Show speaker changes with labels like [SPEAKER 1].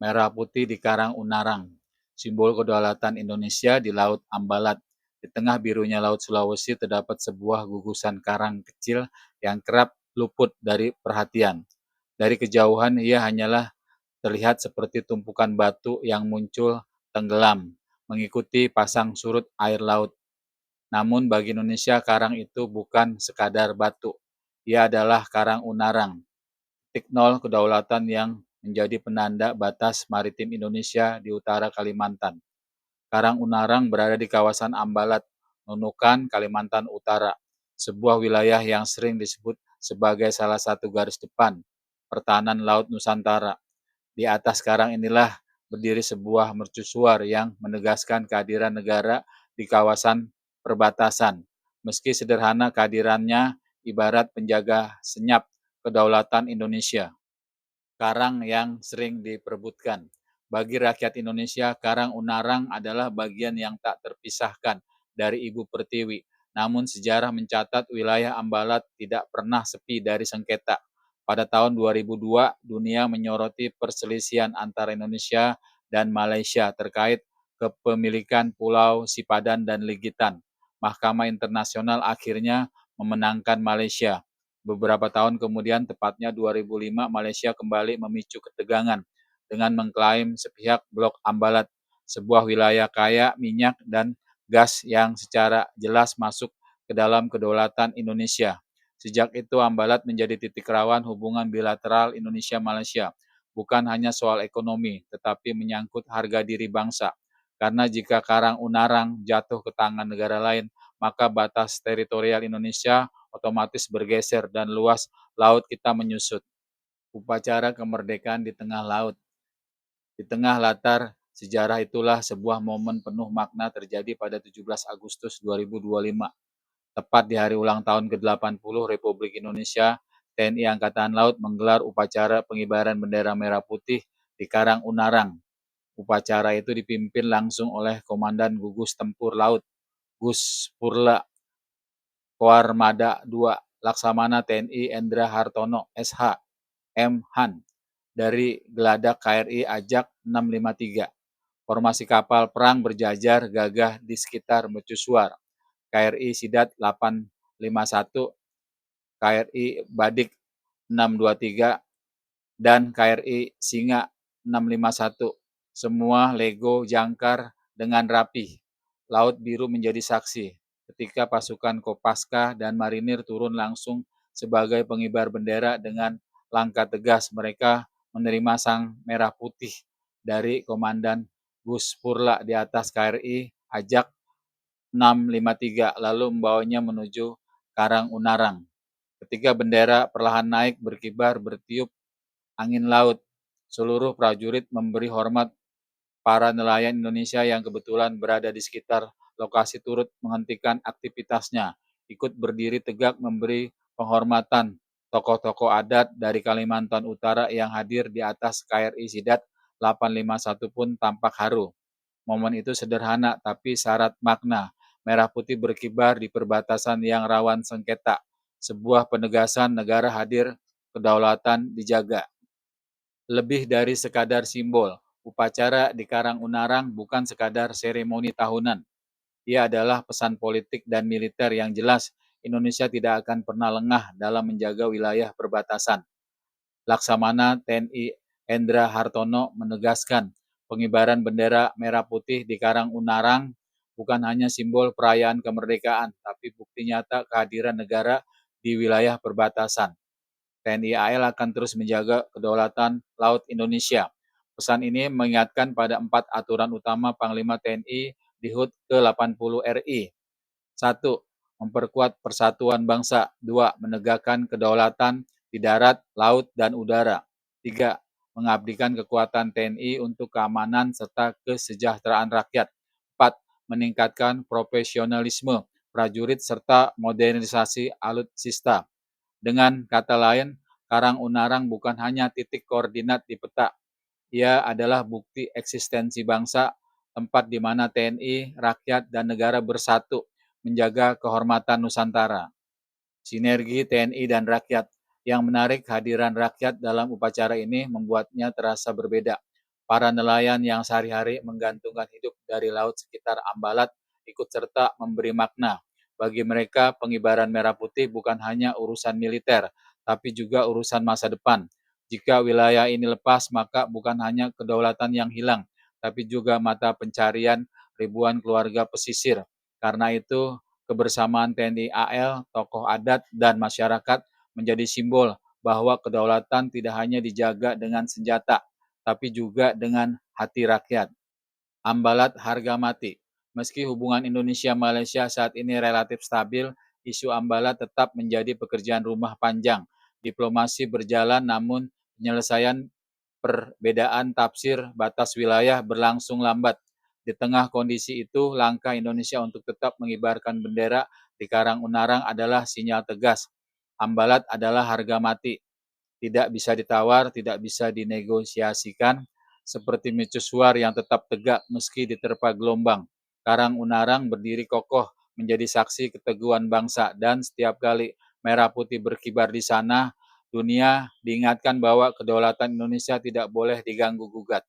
[SPEAKER 1] merah putih di Karang Unarang, simbol kedaulatan Indonesia di Laut Ambalat. Di tengah birunya Laut Sulawesi terdapat sebuah gugusan karang kecil yang kerap luput dari perhatian. Dari kejauhan ia hanyalah terlihat seperti tumpukan batu yang muncul tenggelam, mengikuti pasang surut air laut. Namun bagi Indonesia karang itu bukan sekadar batu. Ia adalah karang Unarang, titik nol kedaulatan yang menjadi penanda batas maritim Indonesia di utara Kalimantan. Karang Unarang berada di kawasan Ambalat, Nunukan, Kalimantan Utara, sebuah wilayah yang sering disebut sebagai salah satu garis depan pertahanan Laut Nusantara. Di atas karang inilah berdiri sebuah mercusuar yang menegaskan kehadiran negara di kawasan perbatasan. Meski sederhana, kehadirannya ibarat penjaga senyap kedaulatan Indonesia. Karang yang sering diperebutkan. Bagi rakyat Indonesia, Karang Unarang adalah bagian yang tak terpisahkan dari Ibu Pertiwi. Namun sejarah mencatat wilayah Ambalat tidak pernah sepi dari sengketa. Pada tahun 2002, dunia menyoroti perselisihan antara Indonesia dan Malaysia terkait kepemilikan Pulau Sipadan dan Ligitan. Mahkamah Internasional akhirnya memenangkan Malaysia. Beberapa tahun kemudian, tepatnya 2005, Malaysia kembali memicu ketegangan dengan mengklaim sepihak Blok Ambalat, sebuah wilayah kaya minyak dan gas yang secara jelas masuk ke dalam kedaulatan Indonesia. Sejak itu, Ambalat menjadi titik rawan hubungan bilateral Indonesia-Malaysia. Bukan hanya soal ekonomi, tetapi menyangkut harga diri bangsa. Karena jika Karang Unarang jatuh ke tangan negara lain, maka batas teritorial Indonesia otomatis bergeser dan luas laut kita menyusut. Upacara kemerdekaan di tengah laut. Di tengah latar sejarah itulah sebuah momen penuh makna terjadi pada 17 Agustus 2025. Tepat di hari ulang tahun ke-80 Republik Indonesia, TNI Angkatan Laut menggelar upacara pengibaran bendera merah putih di Karang Unarang. Upacara itu dipimpin langsung oleh Komandan Gugus Tempur Laut, Gus Purla Koarmada II, Laksamana TNI Endra Hartono, SH, M. Han, dari Geladak KRI Ajak 653. Formasi kapal perang berjajar gagah di sekitar mercusuar. KRI Sidat 851, KRI Badik 623, dan KRI Singa 651. Semua lego jangkar dengan rapih. Laut biru menjadi saksi ketika pasukan Kopaska dan Marinir turun langsung sebagai pengibar bendera dengan langkah tegas. Mereka menerima sang merah putih dari Komandan Gus Purla di atas KRI Ajak 653 lalu membawanya menuju Karang Unarang. Ketika bendera perlahan naik berkibar bertiup angin laut, seluruh prajurit memberi hormat. Para nelayan Indonesia yang kebetulan berada di sekitar lokasi turut menghentikan aktivitasnya, ikut berdiri tegak memberi penghormatan. Tokoh-tokoh adat dari Kalimantan Utara yang hadir di atas KRI Sidat 851 pun tampak haru. Momen itu sederhana tapi syarat makna. Merah putih berkibar di perbatasan yang rawan sengketa. Sebuah penegasan negara hadir, kedaulatan dijaga. Lebih dari sekadar simbol, upacara di Karang Unarang bukan sekadar seremoni tahunan. Ia adalah pesan politik dan militer yang jelas Indonesia tidak akan pernah lengah dalam menjaga wilayah perbatasan. Laksamana TNI Endra Hartono menegaskan pengibaran bendera merah putih di Karang Unarang bukan hanya simbol perayaan kemerdekaan, tapi bukti nyata kehadiran negara di wilayah perbatasan. TNI AL akan terus menjaga kedaulatan Laut Indonesia. Pesan ini mengingatkan pada 4 aturan utama Panglima TNI di HUT ke-80 RI. 1. Memperkuat persatuan bangsa. 2. Menegakkan kedaulatan di darat, laut, dan udara. 3. Mengabdikan kekuatan TNI untuk keamanan serta kesejahteraan rakyat. 4. Meningkatkan profesionalisme prajurit serta modernisasi alutsista. Dengan kata lain, Karang Unarang bukan hanya titik koordinat di peta, ia adalah bukti eksistensi bangsa, tempat di mana TNI, rakyat, dan negara bersatu menjaga kehormatan Nusantara. Sinergi TNI dan rakyat. Yang menarik, hadiran rakyat dalam upacara ini membuatnya terasa berbeda. Para nelayan yang sehari-hari menggantungkan hidup dari laut sekitar Ambalat ikut serta memberi makna. Bagi mereka, pengibaran merah putih bukan hanya urusan militer, tapi juga urusan masa depan. Jika wilayah ini lepas, maka bukan hanya kedaulatan yang hilang, tapi juga mata pencarian ribuan keluarga pesisir. Karena itu, kebersamaan TNI AL, tokoh adat, dan masyarakat menjadi simbol bahwa kedaulatan tidak hanya dijaga dengan senjata, tapi juga dengan hati rakyat. Ambalat harga mati. Meski hubungan Indonesia-Malaysia saat ini relatif stabil, isu Ambalat tetap menjadi pekerjaan rumah panjang. Diplomasi berjalan namun penyelesaian perbedaan tafsir batas wilayah berlangsung lambat. Di tengah kondisi itu, langkah Indonesia untuk tetap mengibarkan bendera di Karang Unarang adalah sinyal tegas. Ambalat adalah harga mati, tidak bisa ditawar, tidak bisa dinegosiasikan, seperti mercusuar yang tetap tegak meski diterpa gelombang. Karang Unarang berdiri kokoh menjadi saksi keteguhan bangsa, dan setiap kali merah putih berkibar di sana, dunia diingatkan bahwa kedaulatan Indonesia tidak boleh diganggu gugat.